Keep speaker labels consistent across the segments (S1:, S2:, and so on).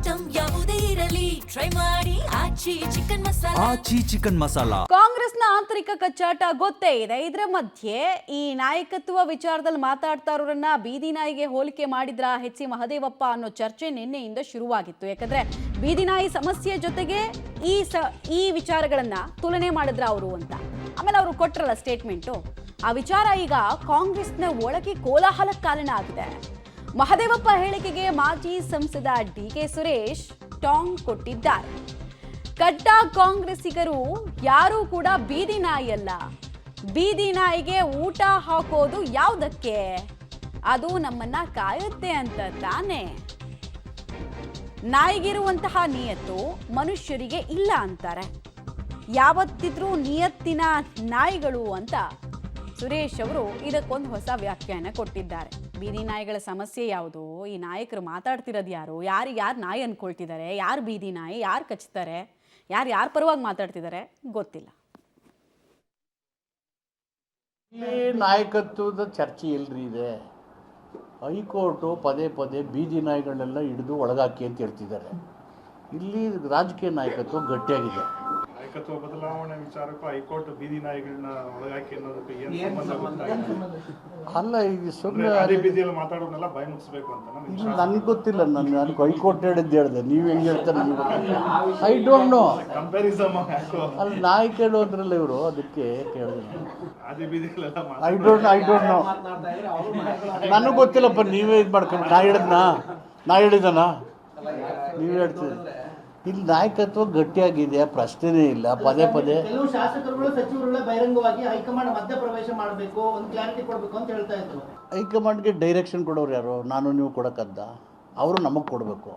S1: Item ಯಾವುದೇ ಇರಲಿ try ಮಾಡಿ ಆಚಿ ಚಿಕನ್ ಮಸಾಲಾ.
S2: ಕಾಂಗ್ರೆಸ್ನ ಆಂತರಿಕ ಕಚ್ಚಾಟ ಗೊತ್ತೇ ಇದೆ. ಇದರ ಮಧ್ಯೆ ಈ ನಾಯಕತ್ವ ವಿಚಾರದಲ್ಲಿ ಮಾತಾಡ್ತಾ ಇರೋರನ್ನ ಬೀದಿ ನಾಯಿಗೆ ಹೋಲಿಕೆ ಮಾಡಿದ್ರ ಎಚ್ ಸಿ ಮಹದೇವಪ್ಪ ಅನ್ನೋ ಚರ್ಚೆ ನಿನ್ನೆಯಿಂದ ಶುರುವಾಗಿತ್ತು. ಯಾಕಂದ್ರೆ ಬೀದಿ ನಾಯಿ ಸಮಸ್ಯೆ ಜೊತೆಗೆ ಈ ವಿಚಾರಗಳನ್ನ ತುಲನೆ ಮಾಡಿದ್ರ ಅವರು ಅಂತ. ಆಮೇಲೆ ಅವರು ಕೊಟ್ಟರಲ್ಲ ಸ್ಟೇಟ್ಮೆಂಟು, ಆ ವಿಚಾರ ಈಗ ಕಾಂಗ್ರೆಸ್ನ ಒಳಗೆ ಕೋಲಾಹಲಕ್ಕೆ ಕಾರಣ ಆಗಿದೆ. ಮಹದೇವಪ್ಪ ಹೇಳಿಕೆಗೆ ಮಾಜಿ ಸಂಸದ ಡಿ.ಕೆ. ಸುರೇಶ್ ಟಾಂಗ್ ಕೊಟ್ಟಿದ್ದಾರೆ. ಕಡ್ಡ ಕಾಂಗ್ರೆಸ್ಸಿಗರು ಯಾರೂ ಕೂಡ ಬೀದಿ ನಾಯಿ ಅಲ್ಲ. ಬೀದಿ ನಾಯಿಗೆ ಊಟ ಹಾಕೋದು ಯಾವುದಕ್ಕೆ? ಅದು ನಮ್ಮನ್ನ ಕಾಯುತ್ತೆ ಅಂತ ತಾನೆ. ನಾಯಿಗಿರುವಂತಹ ನಿಯತ್ತು ಮನುಷ್ಯರಿಗೆ ಇಲ್ಲ ಅಂತಾರೆ. ಯಾವತ್ತಿದ್ರೂ ನಿಯತ್ತಿನ ನಾಯಿಗಳು ಅಂತ ಸುರೇಶ್ ಅವರು ಇದಕ್ಕೊಂದು ಹೊಸ ವ್ಯಾಖ್ಯಾನ ಕೊಟ್ಟಿದ್ದಾರೆ. ಬೀದಿ ನಾಯಿಗಳ ಸಮಸ್ಯೆ ಯಾವುದು? ಈ ನಾಯಕರು ಮಾತಾಡ್ತಿರೋದು ಯಾರು? ಯಾರು ನಾಯಿ ಅನ್ಕೊಳ್ತಿದ್ದಾರೆ? ಯಾರು ಬೀದಿ ನಾಯಿ? ಯಾರು ಕಚ್ತಾರೆ? ಯಾರ ಪರವಾಗಿ ಮಾತಾಡ್ತಿದ್ದಾರೆ ಗೊತ್ತಿಲ್ಲ.
S3: ನಾಯಕತ್ವದ ಚರ್ಚೆ ಎಲ್ರಿ ಇದೆ? ಹೈಕೋರ್ಟು ಪದೇ ಪದೇ ಬೀದಿ ನಾಯಿಗಳನ್ನೆಲ್ಲ ಹಿಡಿದು ಒಳಗಾಕಿ ಅಂತ ಹೇಳ್ತಿದ್ದಾರೆ. ಇಲ್ಲಿ ರಾಜಕೀಯ ನಾಯಕತ್ವ ಗಟ್ಟಿಯಾಗಿದೆ.
S4: ನಾಯಕತ್ವ ಬದಲಾವಣೆ ವಿಚಾರಕ್ಕೂ ಹೈಕೋರ್ಟ್ ಬೀದಿ ನಾಯಿಗಳನ್ನ ಒಳಗಾಕಿ ಅನ್ನೋದಕ್ಕೆ ಏನು ಸಂಬಂಧ ಗೊತ್ತಾಗಿಲ್ಲ.
S3: ಅಲ್ಲ, ಈಗ ಸುಮ್ಮನೆ
S4: ಅದೇ ಬೀದಿಯಲ್ಲಿ ಮಾತಾಡೋದನ್ನೆಲ್ಲ ಭಯ ಮುಗಿಸ್ಬೇಕು ಅಂತ
S3: ನನಗೆ ಗೊತ್ತಿಲ್ಲ. ನನಗೆ ಹೈಕೋರ್ಟ್ ಹೇಳಿದ್ದೆ ನೀವು ಹೆಂಗೆ ಹೇಳ್ತಾರೆ ನನಗೆ ಗೊತ್ತಿಲ್ಲ. I don't know.
S4: ಕಂಪ್ಯಾರಿಸಮ್
S3: ಅಲ್ಲಿ ನಾಯಿ ಕೇಳೋದ್ರಲ್ಲ ಇವರು, ಅದಕ್ಕೆ ಕೇಳಿದ್ರು.
S4: ಅದೇ ಬೀದಿಗಳೆಲ್ಲ
S3: ಐ ಡೋಂಟ್ ನೋ. ನನಗೆ ಗೊತ್ತಿಲ್ಲಪ್ಪ. ನೀವೇ ಇದು ಮಾಡ್ಕೊಂಡು ನಾ ಹೇಳಿದನ ನೀವು ಹೇಳ್ತೀರಿ. ಇಲ್ಲಿ ನಾಯಕತ್ವ ಗಟ್ಟಿಯಾಗಿದೆ, ಪ್ರಶ್ನೆನೇ ಇಲ್ಲ. ಪದೇ ಪದೇ
S5: ಕೆಲವು ಶಾಸಕರುಗಳು ಸಚಿವರುಗಳ ಬಹಿರಂಗವಾಗಿ ಹೈಕಮಾಂಡ್ ಮಧ್ಯಪ್ರವೇಶ ಮಾಡಬೇಕು, ಒಂದು ಕ್ಲಾರಿಟಿ ಕೊಡಬೇಕು ಅಂತ ಹೇಳ್ತಾ ಇದ್ರು.
S3: ಹೈಕಮಾಂಡ್ಗೆ ಡೈರೆಕ್ಷನ್ ಕೊಡೋರು ಯಾರು? ನಾನು ನೀವು ಕೊಡೋಕ್ಕದ್ದ? ಅವರು ನಮಗೆ ಕೊಡಬೇಕು.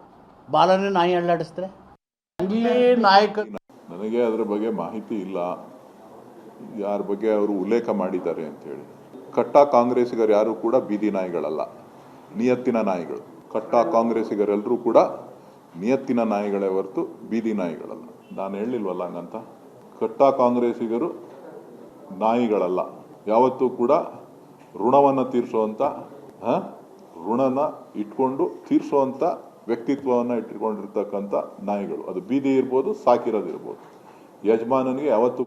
S3: ಬಾಲನೇ ನಾಯಿ ಅಳ್ಳಾಡಿಸ್ತಾರೆ. ಇಲ್ಲಿ ನಾಯಕ
S6: ನನಗೆ ಅದರ ಬಗ್ಗೆ ಮಾಹಿತಿ ಇಲ್ಲ, ಯಾರ ಬಗ್ಗೆ ಅವರು ಉಲ್ಲೇಖ ಮಾಡಿದ್ದಾರೆ ಅಂತೇಳಿ. ಕಟ್ಟ ಕಾಂಗ್ರೆಸ್ಸಿಗರು ಯಾರು ಕೂಡ ಬೀದಿ ನಾಯಿಗಳಲ್ಲ, ನಿಯತ್ತಿನ ನಾಯಿಗಳು. ಕಟ್ಟ ಕಾಂಗ್ರೆಸ್ಸಿಗರೆಲ್ಲರೂ ಕೂಡ ನಿಯತ್ತಿನ ನಾಯಿಗಳೇ ಹೊರತು ಬೀದಿ ನಾಯಿಗಳಲ್ಲ. ನಾನು ಹೇಳಿಲ್ವಲ್ಲ ಹಂಗಂತ. ಕಟ್ಟ ಕಾಂಗ್ರೆಸ್ಸಿಗರು ನಾಯಿಗಳಲ್ಲ. ಯಾವತ್ತೂ ಕೂಡ ಋಣವನ್ನು ತೀರಿಸುವಂಥ ಋಣನ ಇಟ್ಕೊಂಡು ತೀರಿಸುವಂಥ ವ್ಯಕ್ತಿತ್ವವನ್ನು ಇಟ್ಕೊಂಡಿರ್ತಕ್ಕಂಥ ನಾಯಿಗಳು. ಅದು ಬೀದಿ ಇರ್ಬೋದು, ಸಾಕಿರೋದಿರ್ಬೋದು. ಯಜಮಾನನಿಗೆ ಯಾವತ್ತೂ